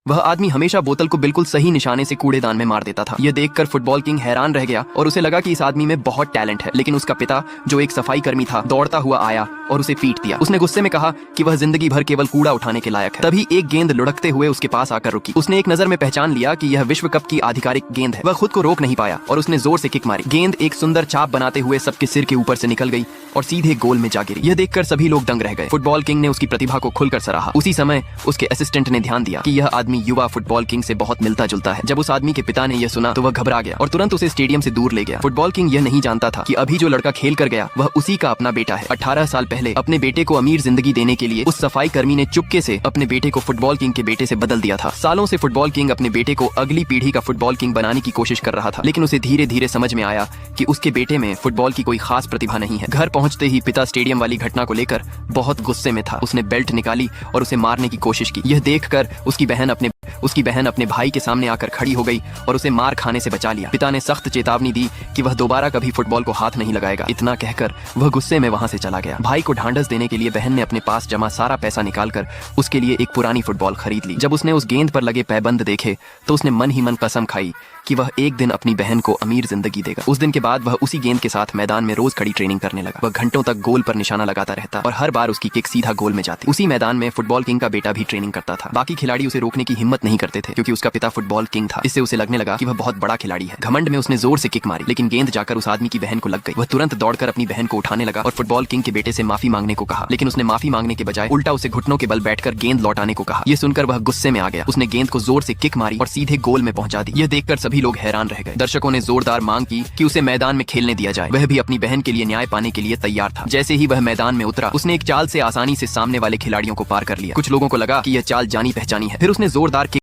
वह आदमी हमेशा बोतल को बिल्कुल सही निशाने से कूड़ेदान में मार देता था। यह देखकर फुटबॉल किंग हैरान रह गया और उसे लगा कि इस आदमी में बहुत टैलेंट है। लेकिन उसका पिता, जो एक सफाई कर्मी था, दौड़ता हुआ आया और उसे पीट दिया। उसने गुस्से में कहा कि वह जिंदगी भर केवल कूड़ा उठाने के लायक है। तभी एक गेंद लुढ़कते हुए उसके पास आकर रुकी। उसने एक नजर में पहचान लिया कि यह विश्व कप की आधिकारिक गेंद है। वह खुद को रोक नहीं पाया और उसने जोर से किक मारी। गेंद एक सुंदर छाप बनाते हुए सबके सिर के ऊपर से निकल गई और सीधे गोल में जा गिरी। यह देखकर सभी लोग दंग रह गए। फुटबॉल किंग ने उसकी प्रतिभा को खुलकर सराहा। उसी समय उसके असिस्टेंट ने ध्यान दिया कि यह आदमी युवा फुटबॉल किंग से बहुत मिलता जुलता है। जब उस आदमी के पिता ने यह सुना तो वह घबरा गया और तुरंत उसे स्टेडियम से दूर ले गया। फुटबॉल किंग यह नहीं जानता था कि अभी जो लड़का खेल कर गया वह उसी का अपना बेटा है। 18 साल पहले अपने बेटे को अमीर जिंदगी देने के लिए उस सफाई कर्मी ने चुपके से अपने बेटे को फुटबॉल किंग के बेटे से बदल दिया था। सालों से फुटबॉल किंग अपने बेटे को अगली पीढ़ी का फुटबॉल किंग बनाने की कोशिश कर रहा था, लेकिन उसे धीरे धीरे समझ में आया कि उसके बेटे में फुटबॉल की कोई खास प्रतिभा नहीं है। घर पहुंचते ही पिता स्टेडियम वाली घटना को लेकर बहुत गुस्से में था। उसने बेल्ट निकाली और उसे मारने की कोशिश की। यह देखकर उसकी बहन अपने भाई के सामने आकर खड़ी हो गई और उसे मार खाने से बचा लिया। पिता ने सख्त चेतावनी दी कि वह दोबारा कभी फुटबॉल को हाथ नहीं लगाएगा। इतना कहकर वह गुस्से में वहां से चला गया। भाई को ढांढस देने के लिए बहन ने अपने पास जमा सारा पैसा निकालकर उसके लिए एक पुरानी फुटबॉल खरीद ली। जब उसने उस गेंद पर लगे पैबंद देखे तो उसने मन ही मन कसम खाई कि वह एक दिन अपनी बहन को अमीर जिंदगी देगा। उस दिन के बाद वह उसी गेंद के साथ मैदान में रोज खड़ी ट्रेनिंग करने लगा। वह घंटों तक गोल पर निशाना लगाता रहता और हर बार उसकी किक सीधा गोल में जाती। उसी मैदान में फुटबॉल किंग का बेटा भी ट्रेनिंग करता था। बाकी खिलाड़ी उसे रोकने की हिम्मत नहीं करते थे क्योंकि उसका पिता फुटबॉल किंग था। इससे उसे लगने लगा कि वह बहुत बड़ा खिलाड़ी है। घमंड में उसने जोर से किक मारी, लेकिन गेंद जाकर उस आदमी की बहन को लग गई। वह तुरंत दौड़कर अपनी बहन को उठाने लगा और फुटबॉल किंग के बेटे से माफी मांगने को कहा, लेकिन उसने माफी मांगने के बजाय उल्टा उसे घुटनों के बल बैठकर गेंद लौटाने को कहा। यह सुनकर वह गुस्से में आ गया। उसने गेंद को जोर से किक मारी और सीधे गोल में पहुंचा दी। यह देखकर सभी लोग हैरान रह गए। दर्शकों ने जोरदार मांग की कि उसे मैदान में खेलने दिया जाए। वह भी अपनी बहन के लिए न्याय पाने के लिए तैयार था। जैसे ही वह मैदान में उतरा उसने एक चाल से आसानी से सामने वाले खिलाड़ियों को पार कर लिया। कुछ लोगों को लगा कि यह चाल जानी पहचानी है। फिर उसने जोरदार की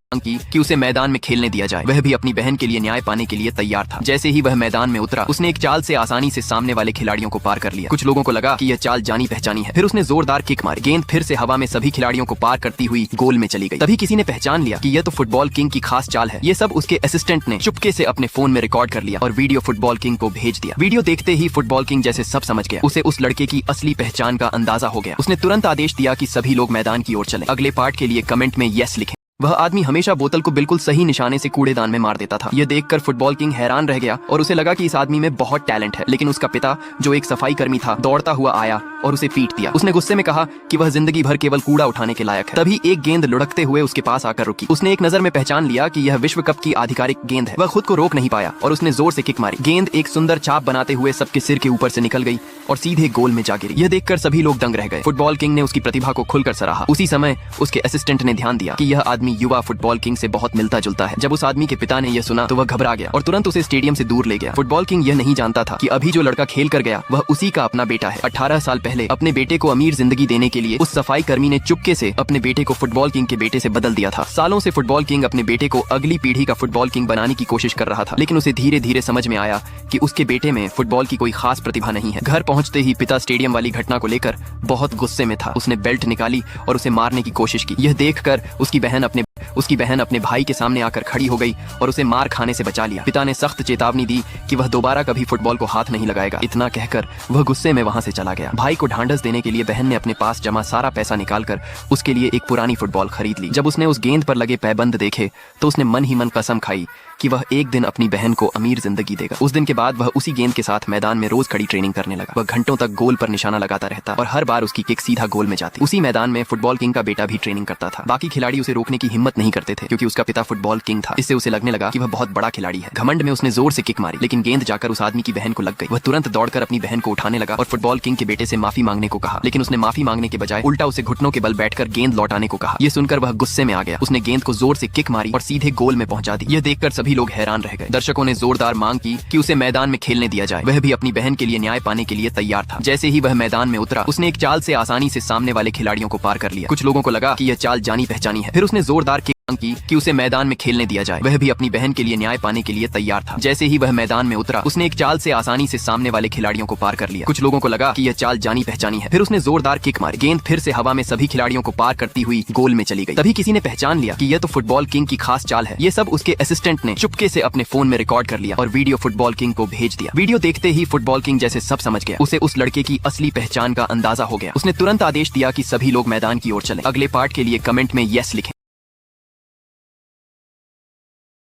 कि उसे मैदान में खेलने दिया जाए। वह भी अपनी बहन के लिए न्याय पाने के लिए तैयार था। जैसे ही वह मैदान में उतरा उसने एक चाल से आसानी से सामने वाले खिलाड़ियों को पार कर लिया। कुछ लोगों को लगा कि यह चाल जानी पहचानी है। फिर उसने जोरदार किक मारी। गेंद फिर से हवा में सभी खिलाड़ियों को पार करती हुई गोल में चली गई। तभी किसी ने पहचान लिया कि यह तो फुटबॉल किंग की खास चाल है। ये सब उसके असिस्टेंट ने चुपके से अपने फोन में रिकॉर्ड कर लिया और वीडियो फुटबॉल किंग को भेज दिया। वीडियो देखते ही फुटबॉल किंग जैसे सब समझ गया। उसे उस लड़के की असली पहचान का अंदाजा हो गया। उसने तुरंत आदेश दिया कि सभी लोग मैदान की ओर चलें। अगले पार्ट के लिए कमेंट में यस लिखें। वह आदमी हमेशा बोतल को बिल्कुल सही निशाने से कूड़ेदान में मार देता था। यह देखकर फुटबॉल किंग हैरान रह गया और उसे लगा कि इस आदमी में बहुत टैलेंट है। लेकिन उसका पिता, जो एक सफाई कर्मी था, दौड़ता हुआ आया और उसे पीट दिया। उसने गुस्से में कहा कि वह जिंदगी भर केवल कूड़ा उठाने के लायक है। तभी एक गेंद लुढ़कते हुए उसके पास आकर रुकी। उसने एक नजर में पहचान लिया कि यह विश्व कप की आधिकारिक गेंद है। वह खुद को रोक नहीं पाया और उसने जोर से किक मारी। गेंद एक सुंदर छाप बनाते हुए सबके सिर के ऊपर से निकल गई और सीधे गोल में जा गिरी। यह देखकर सभी लोग दंग रह गए। फुटबॉल किंग ने उसकी प्रतिभा को खुलकर सराहा। उसी समय उसके असिस्टेंट ने ध्यान दिया कि यह आदमी युवा फुटबॉल किंग से बहुत मिलता जुलता है। जब उस आदमी के पिता ने यह सुना तो वह घबरा गया और तुरंत उसे स्टेडियम से दूर ले गया। फुटबॉल किंग यह नहीं जानता था कि अभी जो लड़का खेल कर गया वह उसी का अपना बेटा है। 18 साल पहले अपने बेटे को अमीर जिंदगी देने के लिए उस सफाई कर्मी ने चुपके से अपने बेटे को फुटबॉल किंग के बेटे से बदल दिया था। सालों से फुटबॉल किंग अपने बेटे को अगली पीढ़ी का फुटबॉल किंग बनाने की कोशिश कर रहा था, लेकिन उसे धीरे धीरे समझ में आया कि उसके बेटे में फुटबॉल की कोई खास प्रतिभा नहीं है। घर पहुंचते ही पिता स्टेडियम वाली घटना को लेकर बहुत गुस्से में था। उसने बेल्ट निकाली और उसे मारने की कोशिश की। यह देखकर उसकी बहन अपने भाई के सामने आकर खड़ी हो गई और उसे मार खाने से बचा लिया। पिता ने सख्त चेतावनी दी कि वह दोबारा कभी फुटबॉल को हाथ नहीं लगाएगा। इतना कहकर वह गुस्से में वहां से चला गया। भाई को ढांढस देने के लिए बहन ने अपने पास जमा सारा पैसा निकालकर उसके लिए एक पुरानी फुटबॉल खरीद ली। जब उसने उस गेंद पर लगे पैबंद देखे तो उसने मन ही मन कसम खाई कि वह एक दिन अपनी बहन को अमीर जिंदगी देगा। उस दिन के बाद वह उसी गेंद के साथ मैदान में रोज खड़ी ट्रेनिंग करने लगा। वह घंटों तक गोल पर निशाना लगाता रहता और हर बार उसकी किक सीधा गोल में जाती। उसी मैदान में फुटबॉल किंग का बेटा भी ट्रेनिंग करता था। बाकी खिलाड़ी उसे रोकने की हिम्मत नहीं करते थे क्योंकि उसका पिता फुटबॉल किंग था। इससे उसे लगने लगा कि वह बहुत बड़ा खिलाड़ी है। घमंड में उसने जोर से किक मारी, लेकिन गेंद जाकर उस आदमी की बहन को लग गई। वह तुरंत दौड़कर अपनी बहन को उठाने लगा और फुटबॉल किंग के बेटे से माफी मांगने को कहा, लेकिन उसने माफी मांगने के बजाय उल्टा उसे घुटनों के बल बैठकर गेंद लौटाने को कहा। यह सुनकर वह गुस्से में आ गया। उसने गेंद को जोर से किक मारी और सीधे गोल में पहुंचा दी। यह देखकर सभी लोग हैरान रह गए। दर्शकों ने जोरदार मांग की कि उसे मैदान में खेलने दिया जाए। वह भी अपनी बहन के लिए न्याय पाने के लिए तैयार था। जैसे ही वह मैदान में उतरा उसने एक चाल से आसानी से सामने वाले खिलाड़ियों को पार कर लिया। कुछ लोगों को लगा कि यह चाल जानी पहचानी है। फिर उसने जोरदार की कि उसे मैदान में खेलने दिया जाए। वह भी अपनी बहन के लिए न्याय पाने के लिए तैयार था। जैसे ही वह मैदान में उतरा उसने एक चाल से आसानी से सामने वाले खिलाड़ियों को पार कर लिया। कुछ लोगों को लगा कि यह चाल जानी पहचानी है। फिर उसने जोरदार किक मारी। गेंद फिर से हवा में सभी खिलाड़ियों को पार करती हुई गोल में चली गई। तभी किसी ने पहचान लिया कि यह तो फुटबॉल किंग की खास चाल है। ये सब उसके असिस्टेंट ने चुपके से अपने फोन में रिकॉर्ड कर लिया और वीडियो फुटबॉल किंग को भेज दिया। वीडियो देखते ही फुटबॉल किंग जैसे सब समझ गया। उसे उस लड़के की असली पहचान का अंदाजा हो गया। उसने तुरंत आदेश दिया कि सभी लोग मैदान की ओर चलें। अगले पार्ट के लिए कमेंट में यस लिखें।